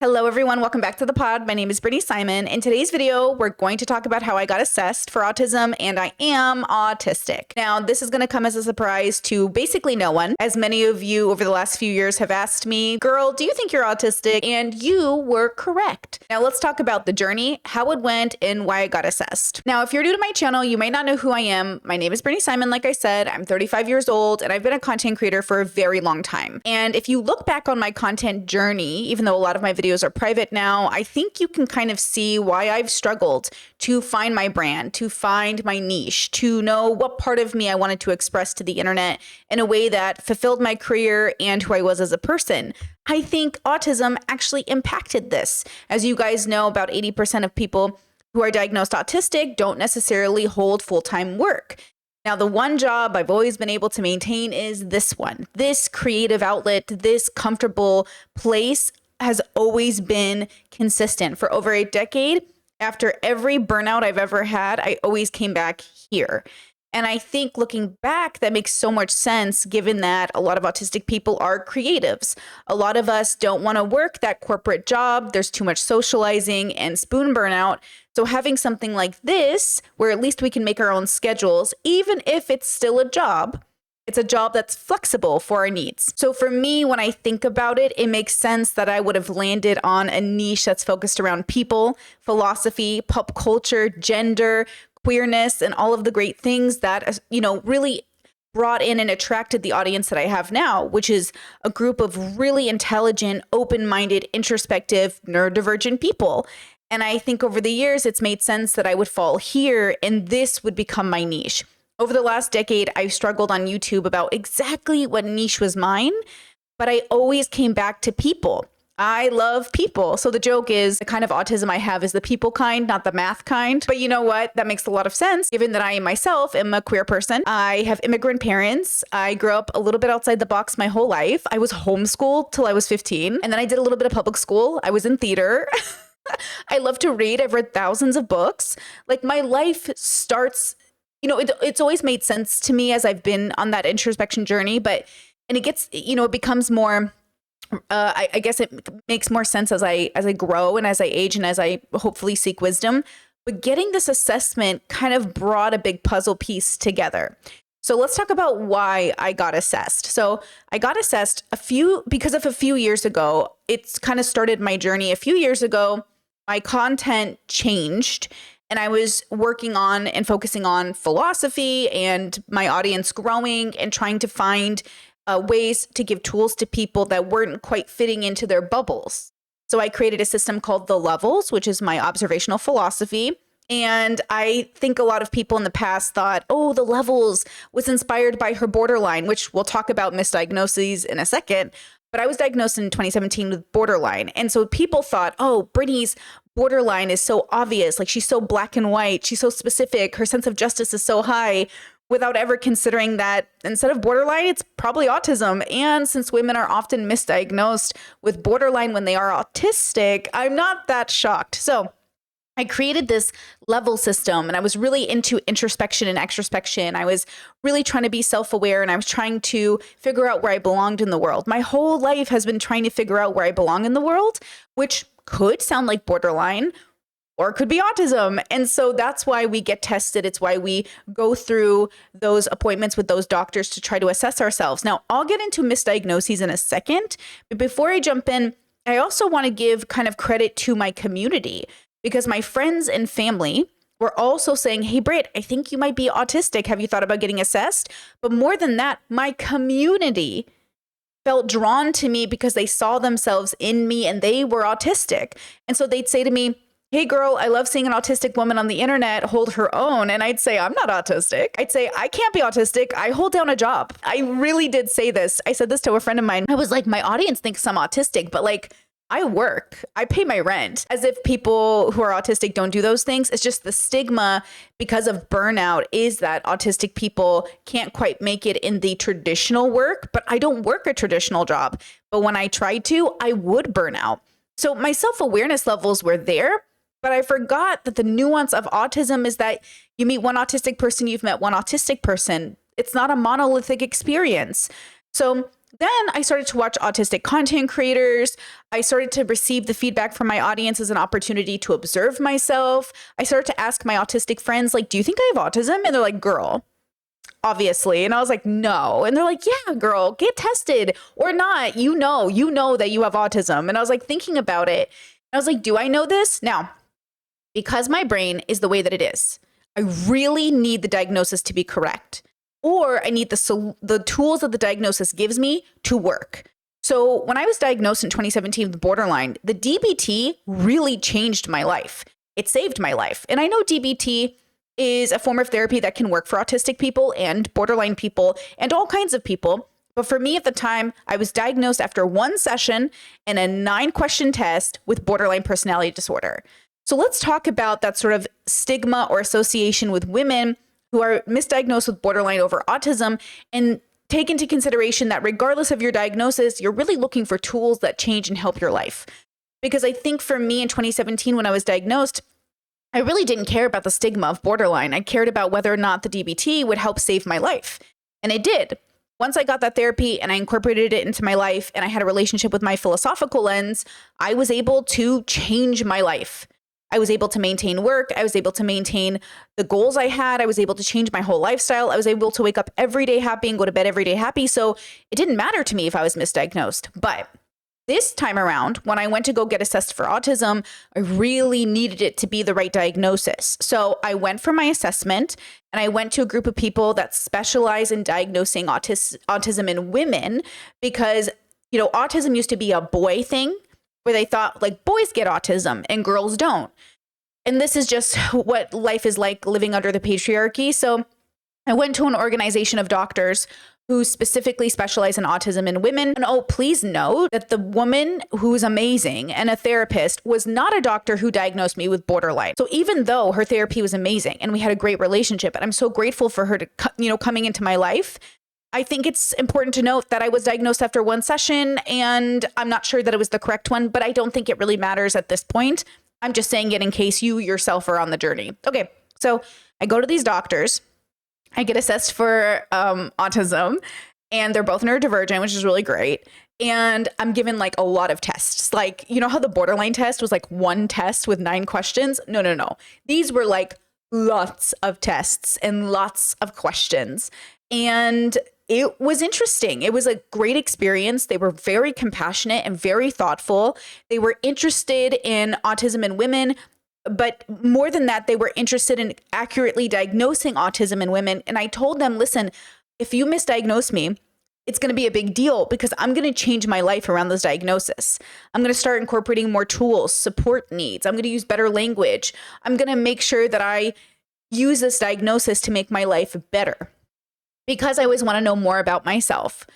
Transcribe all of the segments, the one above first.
Hello everyone, welcome back to the pod. My name is Brittany Simon. In today's video, we're going to talk about how I got assessed for autism, and I am autistic. Now, this is going to come as a surprise to basically no one, as many of you over the last few years have asked me, girl, do you think you're autistic? And you were correct. Now, let's talk about the journey, how it went, and why I got assessed. Now, if you're new to my channel, you may not know who I am. My name is Brittany Simon, like I said. I'm 35 years old, and I've been a content creator for a very long time. And if you look back on my content journey, even though a lot of my videos are private now, I think you can kind of see why I've struggled to find my brand, to find my niche, to know what part of me I wanted to express to the internet in a way that fulfilled my career and who I was as a person. I think autism actually impacted this. As you guys know, about 80% of people who are diagnosed autistic don't necessarily hold full-time work. Now, the one job I've always been able to maintain is this one. This creative outlet, this comfortable place has always been consistent for over a decade. After every burnout I've ever had, I always came back here. And I think looking back, that makes so much sense given that a lot of autistic people are creatives. A lot of us don't want to work that corporate job. There's too much socializing and spoon burnout. So having something like this, where at least we can make our own schedules, even if it's still a job, it's a job that's flexible for our needs. So for me, when I think about it, it makes sense that I would have landed on a niche that's focused around people, philosophy, pop culture, gender, queerness, and all of the great things that, really brought in and attracted the audience that I have now, which is a group of really intelligent, open-minded, introspective, neurodivergent people. And I think over the years, it's made sense that I would fall here and this would become my niche. Over the last decade, I've struggled on YouTube about exactly what niche was mine, but I always came back to people. I love people. So the joke is the kind of autism I have is the people kind, not the math kind. But you know what? That makes a lot of sense given that I myself am a queer person. I have immigrant parents. I grew up a little bit outside the box my whole life. I was homeschooled till I was 15. And then I did a little bit of public school. I was in theater. I love to read. I've read thousands of books. Like my life starts... it's always made sense to me as I've been on that introspection journey, and it gets, it becomes more, I guess it makes more sense as I grow and as I age and as I hopefully seek wisdom. But getting this assessment kind of brought a big puzzle piece together. So let's talk about why I got assessed. So I got assessed because of a few years ago. It's kind of started my journey. A few years ago, my content changed. And I was working on and focusing on philosophy and my audience growing and trying to find ways to give tools to people that weren't quite fitting into their bubbles. So I created a system called The Levels, which is my observational philosophy. And I think a lot of people in the past thought, oh, The Levels was inspired by her borderline, which we'll talk about misdiagnoses in a second. But I was diagnosed in 2017 with borderline. And so people thought, oh, Brittany's borderline is so obvious. Like she's so black and white. She's so specific. Her sense of justice is so high, without ever considering that instead of borderline, it's probably autism. And since women are often misdiagnosed with borderline when they are autistic, I'm not that shocked. So I created this level system and I was really into introspection and extrospection. I was really trying to be self-aware and I was trying to figure out where I belonged in the world. My whole life has been trying to figure out where I belong in the world, which could sound like borderline or it could be autism. And so that's why we get tested. It's why we go through those appointments with those doctors to try to assess ourselves. Now, I'll get into misdiagnoses in a second, but before I jump in, I also want to give kind of credit to my community. Because my friends and family were also saying, hey, Britt, I think you might be autistic. Have you thought about getting assessed? But more than that, my community felt drawn to me because they saw themselves in me and they were autistic. And so they'd say to me, hey, girl, I love seeing an autistic woman on the internet hold her own. And I'd say, I'm not autistic. I'd say, I can't be autistic. I hold down a job. I really did say this. I said this to a friend of mine. I was like, my audience thinks I'm autistic, but like, I work, I pay my rent, as if people who are autistic don't do those things. It's just the stigma because of burnout is that autistic people can't quite make it in the traditional work, but I don't work a traditional job. But when I tried to, I would burn out. So my self-awareness levels were there, but I forgot that the nuance of autism is that you meet one autistic person, you've met one autistic person. It's not a monolithic experience. So then I started to watch autistic content creators. I started to receive the feedback from my audience as an opportunity to observe myself. I started to ask my autistic friends, like, do you think I have autism? And they're like, girl, obviously. And I was like, no. And they're like, yeah, girl, get tested or not. You know that you have autism. And I was like thinking about it. And I was like, do I know this? Now, because my brain is the way that it is, I really need the diagnosis to be correct, or I need the tools that the diagnosis gives me to work. So when I was diagnosed in 2017 with borderline, the DBT really changed my life. It saved my life. And I know DBT is a form of therapy that can work for autistic people and borderline people and all kinds of people. But for me at the time, I was diagnosed after one session and a 9-question test with borderline personality disorder. So let's talk about that sort of stigma or association with women who are misdiagnosed with borderline over autism, and take into consideration that regardless of your diagnosis, you're really looking for tools that change and help your life. Because I think for me in 2017, when I was diagnosed, I really didn't care about the stigma of borderline. I cared about whether or not the DBT would help save my life. And it did. Once I got that therapy and I incorporated it into my life and I had a relationship with my philosophical lens, I was able to change my life. I was able to maintain work. I was able to maintain the goals I had. I was able to change my whole lifestyle. I was able to wake up every day happy and go to bed every day happy. So it didn't matter to me if I was misdiagnosed. But this time around, when I went to go get assessed for autism, I really needed it to be the right diagnosis. So I went for my assessment and I went to a group of people that specialize in diagnosing autism in women because, autism used to be a boy thing, where they thought like boys get autism and girls don't. And this is just what life is like living under the patriarchy. So I went to an organization of doctors who specifically specialize in autism in women. And please note that the woman who's amazing and a therapist was not a doctor who diagnosed me with borderline. So even though her therapy was amazing and we had a great relationship, and I'm so grateful for her to, coming into my life, I think it's important to note that I was diagnosed after one session and I'm not sure that it was the correct one, but I don't think it really matters at this point. I'm just saying it in case you yourself are on the journey. Okay, so I go to these doctors, I get assessed for autism, and they're both neurodivergent, which is really great. And I'm given like a lot of tests. Like, how the borderline test was like one test with 9 questions? No. These were like lots of tests and lots of questions. And it was interesting. It was a great experience. They were very compassionate and very thoughtful. They were interested in autism in women, but more than that, they were interested in accurately diagnosing autism in women. And I told them, listen, if you misdiagnose me, it's going to be a big deal because I'm going to change my life around this diagnosis. I'm going to start incorporating more tools, support needs. I'm going to use better language. I'm going to make sure that I use this diagnosis to make my life better, because I always want to know more about myself.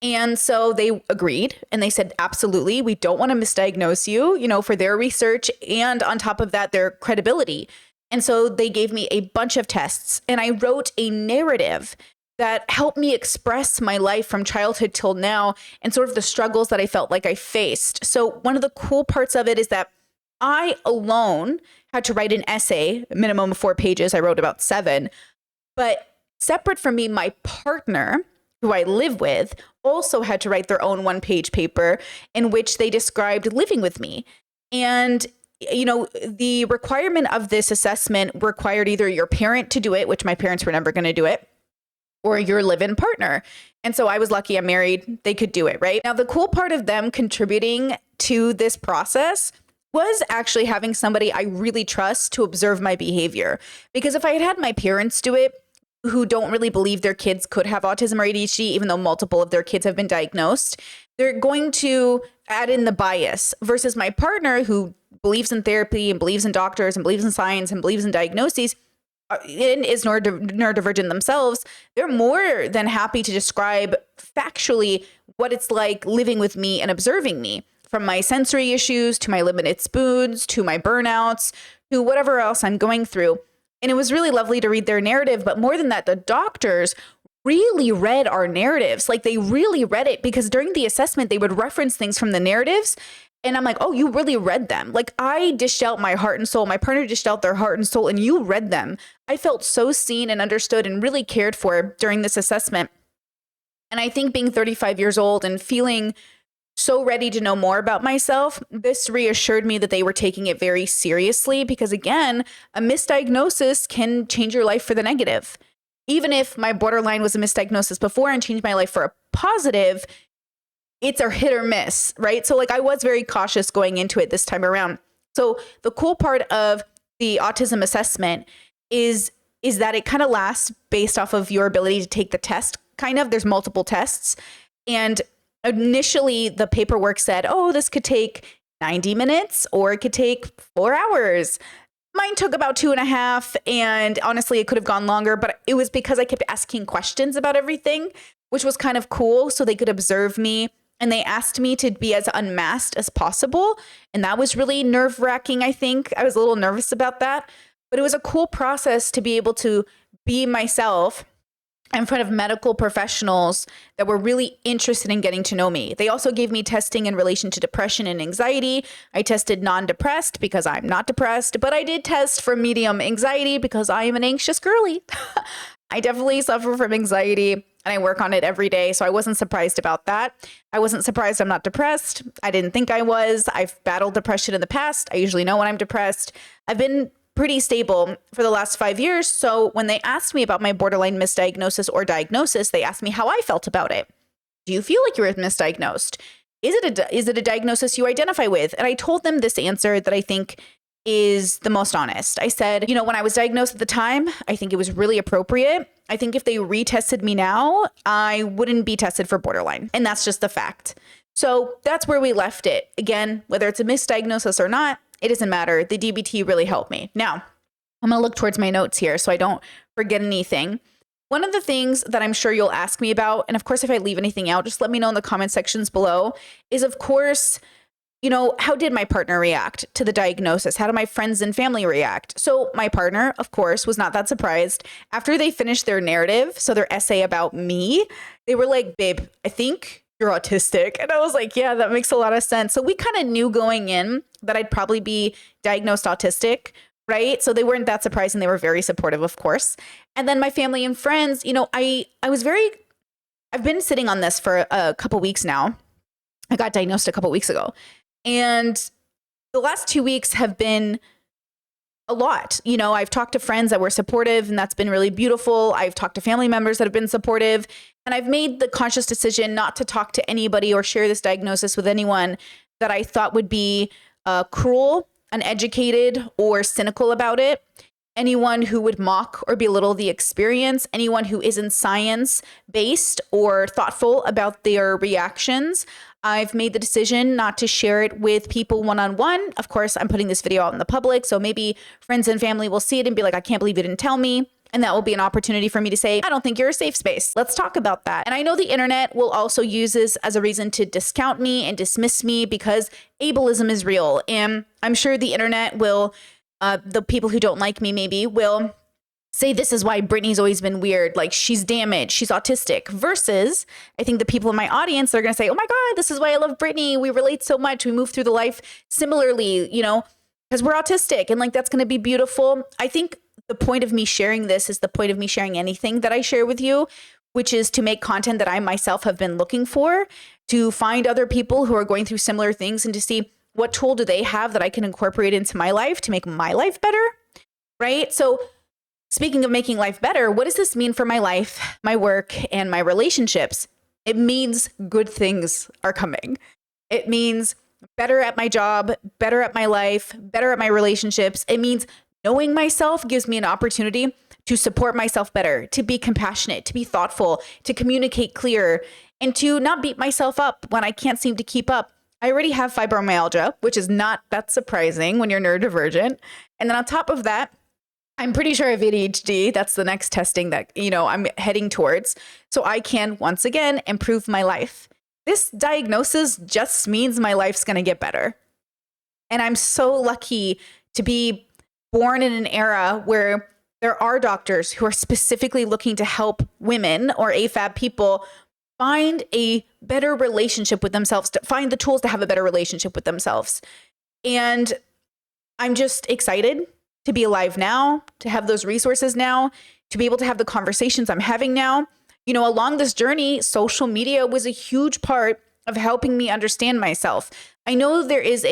And so they agreed and they said, absolutely, we don't want to misdiagnose you, for their research and on top of that, their credibility. And so they gave me a bunch of tests and I wrote a narrative that helped me express my life from childhood till now and sort of the struggles that I felt like I faced. So one of the cool parts of it is that I alone had to write an essay, a minimum of 4 pages. I wrote about 7, but separate from me, my partner, who I live with, also had to write their own 1-page paper in which they described living with me. And, the requirement of this assessment required either your parent to do it, which my parents were never going to do it, or your live-in partner. And so I was lucky, I'm married, they could do it, right? Now, the cool part of them contributing to this process was actually having somebody I really trust to observe my behavior. Because if I had had my parents do it, who don't really believe their kids could have autism or ADHD, even though multiple of their kids have been diagnosed, they're going to add in the bias versus my partner who believes in therapy and believes in doctors and believes in science and believes in diagnoses and is neurodivergent themselves. They're more than happy to describe factually what it's like living with me and observing me, from my sensory issues to my limited spoons to my burnouts to whatever else I'm going through. And it was really lovely to read their narrative. But more than that, the doctors really read our narratives. Like they really read it, because during the assessment, they would reference things from the narratives. And I'm like, oh, you really read them. Like I dished out my heart and soul. My partner dished out their heart and soul, and you read them. I felt so seen and understood and really cared for during this assessment. And I think being 35 years old and feeling so ready to know more about myself, this reassured me that they were taking it very seriously because, again, a misdiagnosis can change your life for the negative. Even if my borderline was a misdiagnosis before and changed my life for a positive, it's a hit or miss, right? So like I was very cautious going into it this time around. So the cool part of the autism assessment is that it kind of lasts based off of your ability to take the test. Kind of, there's multiple tests. And initially the paperwork said, oh, this could take 90 minutes or it could take 4 hours. Mine took about 2.5. And honestly, it could have gone longer, but it was because I kept asking questions about everything, which was kind of cool. So they could observe me. And they asked me to be as unmasked as possible. And that was really nerve-wracking, I think. I was a little nervous about that. But it was a cool process to be able to be myself in front of medical professionals that were really interested in getting to know me. They also gave me testing in relation to depression and anxiety. I tested non-depressed because I'm not depressed, but I did test for medium anxiety because I am an anxious girly. I definitely suffer from anxiety and I work on it every day. So I wasn't surprised about that. I wasn't surprised I'm not depressed. I didn't think I was. I've battled depression in the past. I usually know when I'm depressed. I've been pretty stable for the last 5 years. So when they asked me about my borderline misdiagnosis or diagnosis, they asked me how I felt about it. Do you feel like you were misdiagnosed? Is it a diagnosis you identify with? And I told them this answer that I think is the most honest. I said, when I was diagnosed at the time, I think it was really appropriate. I think if they retested me now, I wouldn't be tested for borderline. And that's just the fact. So that's where we left it. Again, whether it's a misdiagnosis or not, it doesn't matter. The DBT really helped me. Now, I'm going to look towards my notes here so I don't forget anything. One of the things that I'm sure you'll ask me about, and of course, if I leave anything out, just let me know in the comment sections below, is of course, how did my partner react to the diagnosis? How did my friends and family react? So my partner, of course, was not that surprised. After they finished their narrative, so their essay about me, they were like, babe, I think you're autistic. And I was like, yeah, that makes a lot of sense. So we kind of knew going in that I'd probably be diagnosed autistic, right? So they weren't that surprised and they were very supportive, of course. And then my family and friends, I've been sitting on this for a couple weeks now. I got diagnosed a couple weeks ago. And the last 2 weeks have been a lot. I've talked to friends that were supportive and that's been really beautiful. I've talked to family members that have been supportive. And I've made the conscious decision not to talk to anybody or share this diagnosis with anyone that I thought would be cruel, uneducated, or cynical about it. Anyone who would mock or belittle the experience, anyone who isn't science-based or thoughtful about their reactions. I've made the decision not to share it with people one-on-one. Of course, I'm putting this video out in the public, so maybe friends and family will see it and be like, I can't believe you didn't tell me. And that will be an opportunity for me to say, I don't think you're a safe space. Let's talk about that. And I know the internet will also use this as a reason to discount me and dismiss me because ableism is real. And I'm sure the internet will, the people who don't like me maybe will say this is why Brittany's always been weird. Like she's damaged, she's autistic. Versus I think the people in my audience are going to say, oh my God, this is why I love Brittany. We relate so much. We move through the life similarly, because we're autistic and like that's going to be beautiful. I think the point of me sharing this is the point of me sharing anything that I share with you, which is to make content that I myself have been looking for, to find other people who are going through similar things and to see what tool do they have that I can incorporate into my life to make my life better, right? So speaking of making life better, what does this mean for my life, my work, and my relationships? It means good things are coming. It means better at my job, better at my life, better at my relationships. It means knowing myself gives me an opportunity to support myself better, to be compassionate, to be thoughtful, to communicate clear, and to not beat myself up when I can't seem to keep up. I already have fibromyalgia, which is not that surprising when you're neurodivergent. And then on top of that, I'm pretty sure I have ADHD. That's the next testing that, I'm heading towards. So I can, once again, improve my life. This diagnosis just means my life's going to get better. And I'm so lucky to be born in an era where there are doctors who are specifically looking to help women or AFAB people find a better relationship with themselves, to find the tools to have a better relationship with themselves. And I'm just excited to be alive now, to have those resources now, to be able to have the conversations I'm having now. along this journey, social media was a huge part of helping me understand myself. I know there is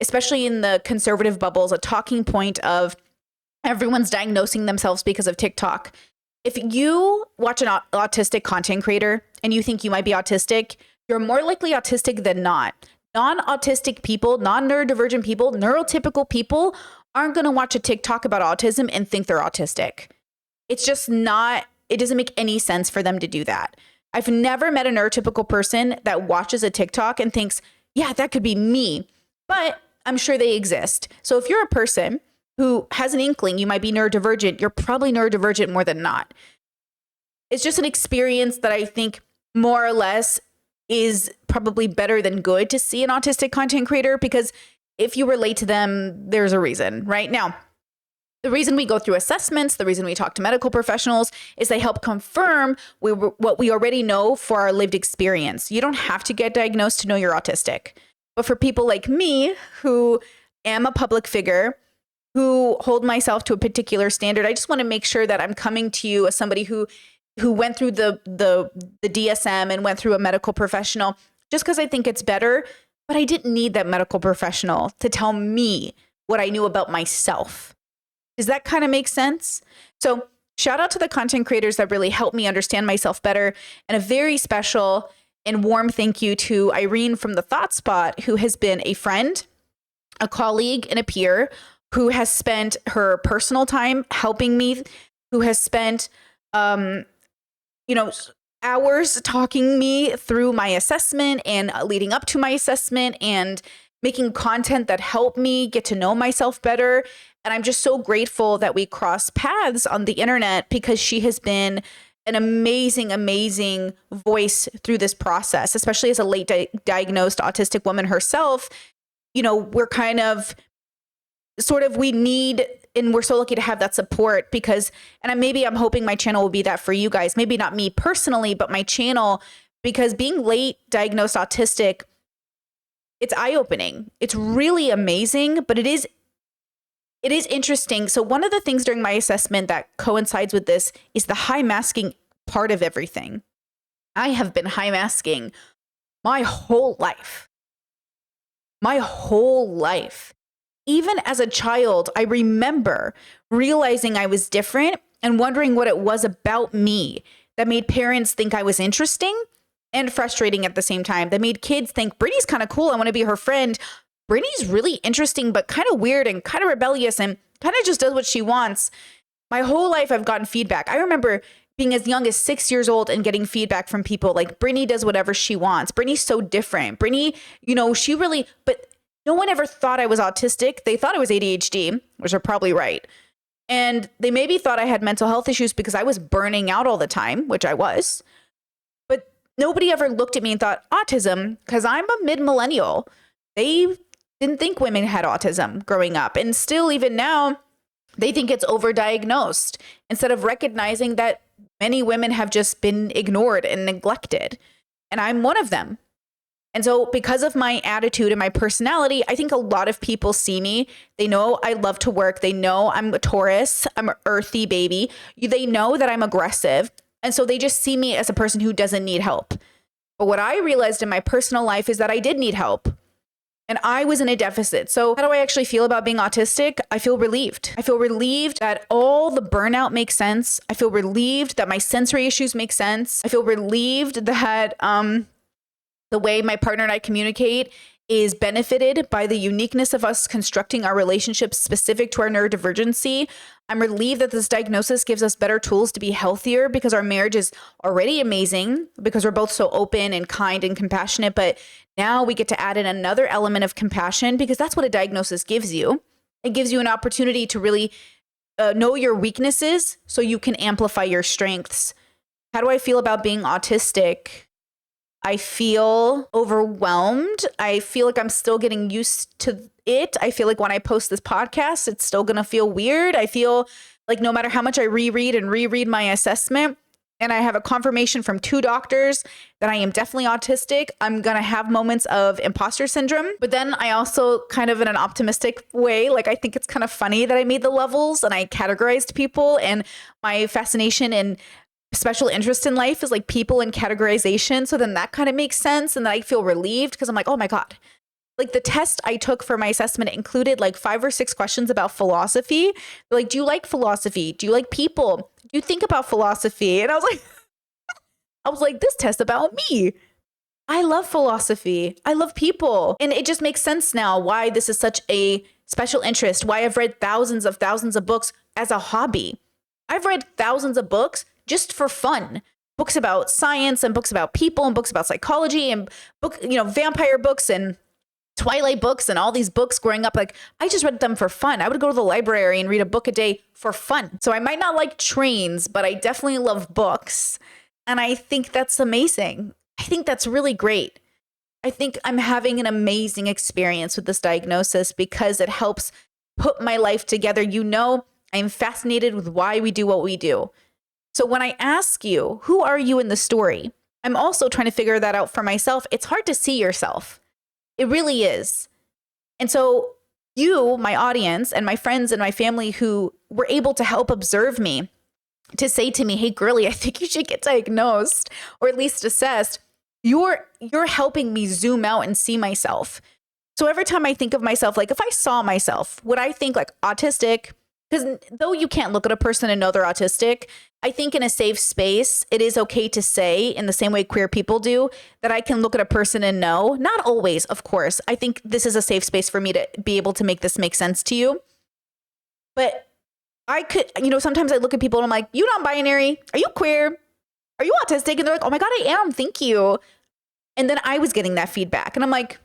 especially in the conservative bubbles, a talking point of everyone's diagnosing themselves because of TikTok. If you watch an autistic content creator and you think you might be autistic, you're more likely autistic than not. Non-autistic people, non-neurodivergent people, neurotypical people aren't going to watch a TikTok about autism and think they're autistic. It's just not, it doesn't make any sense for them to do that. I've never met a neurotypical person that watches a TikTok and thinks, yeah, that could be me. But I'm sure they exist. So if you're a person who has an inkling you might be neurodivergent, you're probably neurodivergent more than not. It's just an experience that I think more or less is probably better than good to see an autistic content creator, because if you relate to them, there's a reason, right? Now, the reason we go through assessments, the reason we talk to medical professionals is they help confirm what we already know for our lived experience. You don't have to get diagnosed to know you're autistic. But for people like me, who am a public figure, who hold myself to a particular standard, I just want to make sure that I'm coming to you as somebody who went through the DSM and went through a medical professional, just because I think it's better. But I didn't need that medical professional to tell me what I knew about myself. Does that kind of make sense? So shout out to the content creators that really helped me understand myself better. And a very special and warm thank you to Irene from the Thought Spot, who has been a friend, a colleague, and a peer, who has spent her personal time helping me, who has spent, hours talking me through my assessment and leading up to my assessment and making content that helped me get to know myself better. And I'm just so grateful that we crossed paths on the internet, because she has been an amazing, amazing voice through this process, especially as a late diagnosed autistic woman herself. We're kind of we need, and we're so lucky to have that support, because, and I'm hoping my channel will be that for you guys, maybe not me personally, but my channel, because being late diagnosed autistic, it's eye-opening. It's really amazing, but it is interesting. So one of the things during my assessment that coincides with this is the high masking part of everything. I have been high masking my whole life. Even as a child, I remember realizing I was different and wondering what it was about me that made parents think I was interesting and frustrating at the same time. That made kids think, Brittany's kind of cool, I want to be her friend. Brittany's really interesting, but kind of weird and kind of rebellious and kind of just does what she wants. My whole life, I've gotten feedback. I remember being as young as 6 years old and getting feedback from people like, Brittany does whatever she wants. Brittany's so different. Brittany, she really, but no one ever thought I was autistic. They thought I was ADHD, which are probably right. And they maybe thought I had mental health issues because I was burning out all the time, which I was. But nobody ever looked at me and thought autism, because I'm a mid-millennial. They didn't think women had autism growing up. And still, even now, they think it's overdiagnosed, instead of recognizing that many women have just been ignored and neglected. And I'm one of them. And so because of my attitude and my personality, I think a lot of people see me. They know I love to work. They know I'm a Taurus. I'm an earthy baby. They know that I'm aggressive. And so they just see me as a person who doesn't need help. But what I realized in my personal life is that I did need help. And I was in a deficit. So how do I actually feel about being autistic? I feel relieved. I feel relieved that all the burnout makes sense. I feel relieved that my sensory issues make sense. I feel relieved that the way my partner and I communicate is benefited by the uniqueness of us constructing our relationships specific to our neurodivergency. I'm relieved that this diagnosis gives us better tools to be healthier, because our marriage is already amazing, because we're both so open and kind and compassionate. But now we get to add in another element of compassion, because that's what a diagnosis gives you. It gives you an opportunity to really know your weaknesses so you can amplify your strengths. How do I feel about being autistic? I feel overwhelmed. I feel like I'm still getting used to it. I feel like when I post this podcast, it's still going to feel weird. I feel like no matter how much I reread my assessment, and I have a confirmation from 2 doctors that I am definitely autistic, I'm going to have moments of imposter syndrome. But then I also kind of, in an optimistic way, I think it's kind of funny that I made the levels and I categorized people, and my fascination and special interest in life is like people and categorization. So then that kind of makes sense. And then I feel relieved because I'm like, oh my God. Like the test I took for my assessment included like 5 or 6 questions about philosophy. They're like, do you like philosophy? Do you like people? Do you think about philosophy? And I was like, this test about me. I love philosophy. I love people. And it just makes sense now why this is such a special interest, why I've read thousands of books as a hobby. I've read thousands of books just for fun. Books about science and books about people and books about psychology and vampire books and Twilight books and all these books growing up. Like I just read them for fun. I would go to the library and read a book a day for fun. So I might not like trains, but I definitely love books. And I think that's amazing. I think that's really great. I think I'm having an amazing experience with this diagnosis because it helps put my life together. I'm fascinated with why we do what we do. So when I ask you, who are you in the story? I'm also trying to figure that out for myself. It's hard to see yourself. It really is. And so you, my audience, and my friends and my family who were able to help observe me, to say to me, hey, girly, I think you should get diagnosed or at least assessed. You're helping me zoom out and see myself. So every time I think of myself, like if I saw myself, would I think like autistic? Because though you can't look at a person and know they're autistic, I think in a safe space, it is okay to say, in the same way queer people do, that I can look at a person and know. Not always, of course. I think this is a safe space for me to be able to make this make sense to you. But I could, sometimes I look at people and I'm like, you non-binary? Are you queer? Are you autistic? And they're like, oh my God, I am. Thank you. And then I was getting that feedback. And I'm like,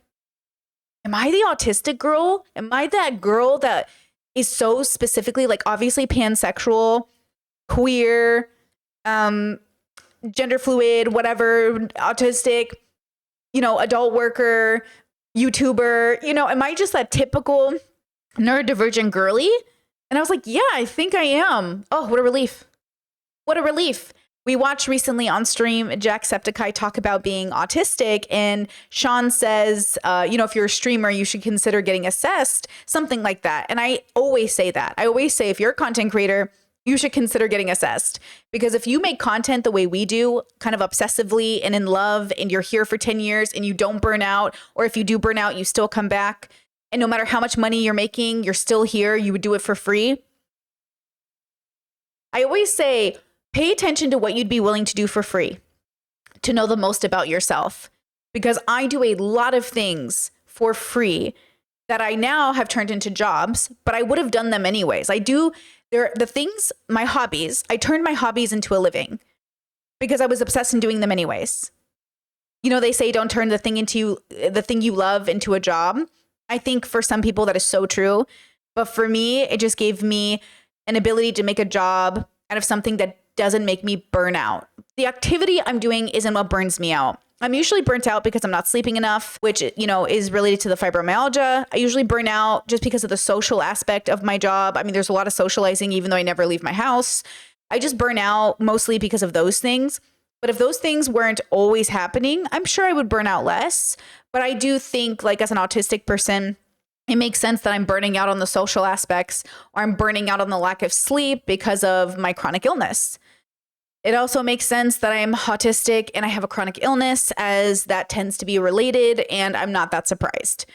am I the autistic girl? Am I that girl that is so specifically like obviously pansexual, queer, gender fluid, whatever, autistic, adult worker, YouTuber, am I just that typical neurodivergent girly? And I was like, yeah, I think I am. Oh, what a relief. What a relief. We watched recently on stream Jacksepticeye talk about being autistic, and Sean says, if you're a streamer, you should consider getting assessed, something like that. And I always say that. I always say, if you're a content creator, you should consider getting assessed. Because if you make content the way we do, kind of obsessively and in love, and you're here for 10 years and you don't burn out, or if you do burn out, you still come back, and no matter how much money you're making, you're still here, you would do it for free. I always say, pay attention to what you'd be willing to do for free to know the most about yourself. Because I do a lot of things for free that I now have turned into jobs, but I would have done them anyways. My hobbies, I turned my hobbies into a living because I was obsessed in doing them anyways. They say don't turn the thing you love into a job. I think for some people that is so true. But for me, it just gave me an ability to make a job out of something that doesn't make me burn out. The activity I'm doing isn't what burns me out. I'm usually burnt out because I'm not sleeping enough, which, is related to the fibromyalgia. I usually burn out just because of the social aspect of my job. I mean, there's a lot of socializing, even though I never leave my house. I just burn out mostly because of those things. But if those things weren't always happening, I'm sure I would burn out less. But I do think, like, as an autistic person, it makes sense that I'm burning out on the social aspects, or I'm burning out on the lack of sleep because of my chronic illness. It also makes sense that I'm autistic and I have a chronic illness, as that tends to be related, and I'm not that surprised.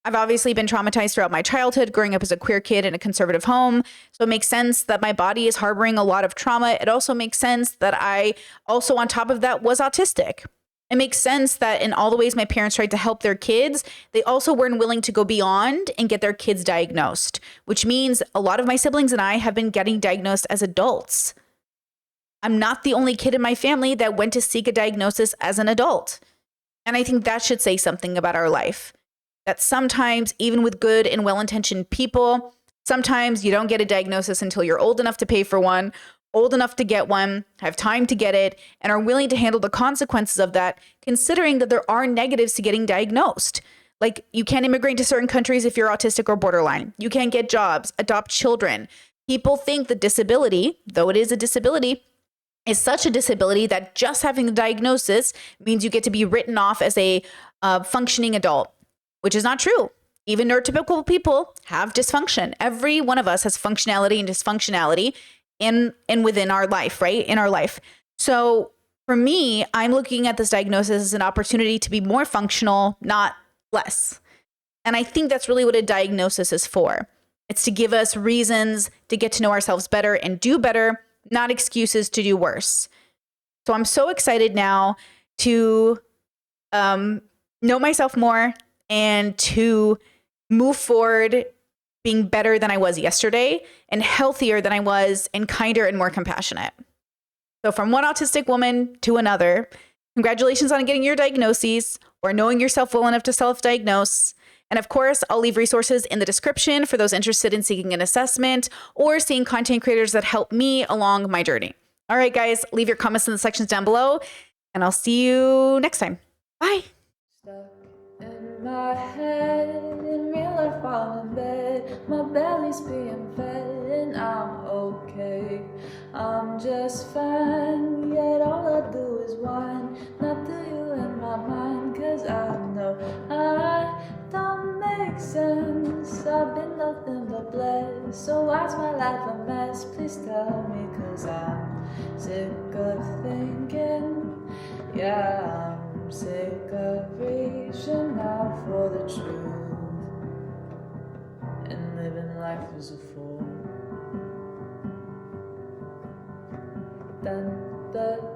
I've obviously been traumatized throughout my childhood, growing up as a queer kid in a conservative home. So it makes sense that my body is harboring a lot of trauma. It also makes sense that I also, on top of that, was autistic. It makes sense that in all the ways my parents tried to help their kids, they also weren't willing to go beyond and get their kids diagnosed, which means a lot of my siblings and I have been getting diagnosed as adults. I'm not the only kid in my family that went to seek a diagnosis as an adult. And I think that should say something about our life. That sometimes, even with good and well-intentioned people, sometimes you don't get a diagnosis until you're old enough to pay for one, old enough to get one, have time to get it, and are willing to handle the consequences of that, considering that there are negatives to getting diagnosed. Like, you can't immigrate to certain countries if you're autistic or borderline. You can't get jobs, adopt children. People think the disability, though it is a disability, is such a disability that just having the diagnosis means you get to be written off as a functioning adult, which is not true. Even neurotypical people have dysfunction. Every one of us has functionality and dysfunctionality in within our life, right? In our life. So for me, I'm looking at this diagnosis as an opportunity to be more functional, not less. And I think that's really what a diagnosis is for. It's to give us reasons to get to know ourselves better and do better, not excuses to do worse. So I'm so excited now to know myself more and to move forward being better than I was yesterday and healthier than I was and kinder and more compassionate. So from one autistic woman to another, congratulations on getting your diagnoses or knowing yourself well enough to self-diagnose. And of course, I'll leave resources in the description for those interested in seeking an assessment or seeing content creators that help me along my journey. All right, guys, leave your comments in the sections down below, and I'll see you next time. Bye. Stuck in my head, in real life while in bed, my belly's being fed and I'm okay. I'm just fine, yet all I do is whine, not to you in my mind, cause I know I don't make sense. I've been nothing but blessed, so why's my life a mess? Please tell me, cause I'm sick of thinking, yeah, I'm sick of reaching out for the truth and living life as a fool. Dun, dun.